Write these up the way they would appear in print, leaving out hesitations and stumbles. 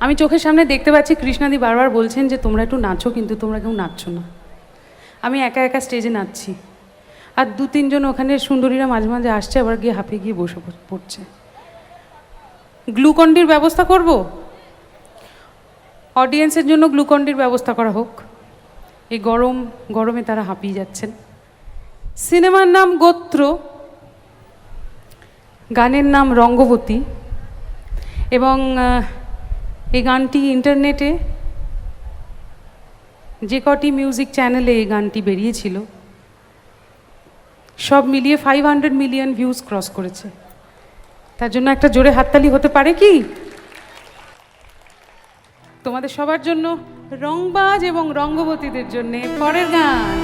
আমি চোখের সামনে দেখতে পাচ্ছি কৃষ্ণাদি বারবার বলছেন যে তোমরা একটু নাচো, কিন্তু তোমরা কেউ নাচছো না। আমি একা একা স্টেজে নাচছি, আর দু তিনজন ওখানে সুন্দরীরা মাঝে মাঝে আসছে, আবার গিয়ে হাঁপিয়ে গিয়ে বসে পড়ছে। গ্লুকন্ডির ব্যবস্থা করব, অডিয়েন্সের জন্য গ্লুকন্ডির ব্যবস্থা করা হোক। এই গরমে তারা হাঁপিয়ে যাচ্ছেন। সিনেমার নাম গোত্র, গানের নাম রঙ্গবতী, এবং এই গানটি ইন্টারনেটে যে কটি মিউজিক চ্যানেলে এই গানটি বেরিয়েছিল সব মিলিয়ে 500 মিলিয়ন ভিউজ ক্রস করেছে। তার জন্য একটা জোরে হাততালি হতে পারে কি? তোমাদের সবার জন্য, রংবাজ এবং রঙ্গবতীদের জন্য পরের গান।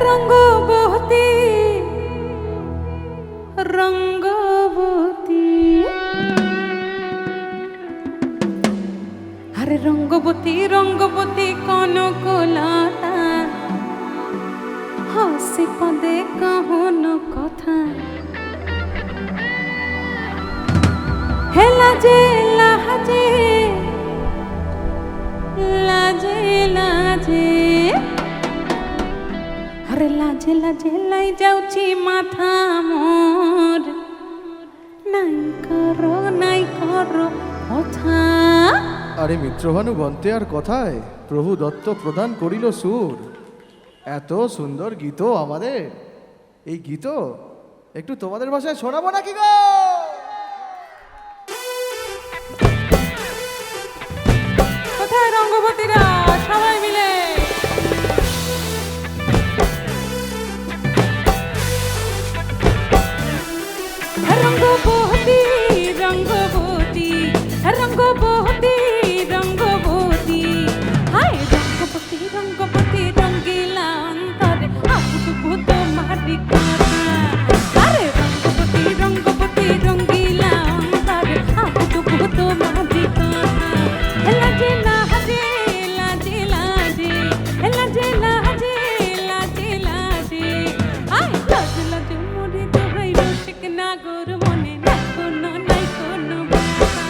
রঙ্গবতী, রঙ্গবতী, আরে রঙ্গবতী রঙ্গবতী কনকলতা, হাসি পদে কহন কথা, হে লাজে লাজে লাজে লাজে, আরে লাজে লাজে লাই যাଉଛି মাথা মোর, নাই করো কথা। আরে মিত্রভানু গন্তে আর কথায়, প্রভু দত্ত প্রদান করিল সুর। এত সুন্দর গীত আমাদের, এই গীত একটু তোমাদের ভাষায় শোনাবো নাকি গো? কোথায় রঙ্গবতীরা সবাই মিলে? রঙ্গবতী রঙ্গবতী রঙ্গবতী রঙ্গবতী, হায় রঙ্গবতী রঙ্গবতী রঙ্গিলা অন্তরে আবুত মারি কথা, আরে রঙ্গবতী রঙ্গবতী রঙ্গিলা অন্তরে আবুত মারি কথা, লাজে লাজে লাজে লাজে লাজে লাজে লাজে লাজে, আয় লাজে লাজে মরে তো ভাই রসিক নাগর মনে নাই কোনো ব্যথা,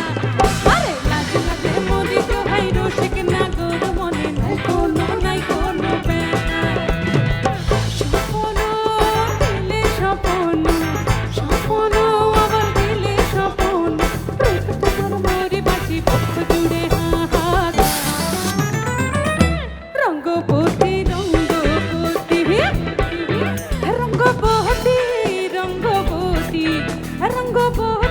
আরে লাজে লাজে মরে তো ভাই রসিক নাগর মনে নাই কোনো ব্যথা। স্বপ্ন দিলে স্বপ্ন, স্বপ্ন আবার দিলে স্বপ্ন, তোমার মরে বাঁচি পক্ষ জুড়ে হাহাকার। রঙ্গবতী রঙ্গবতী রঙ্গবতী রঙ্গবতী সঙ্গ বল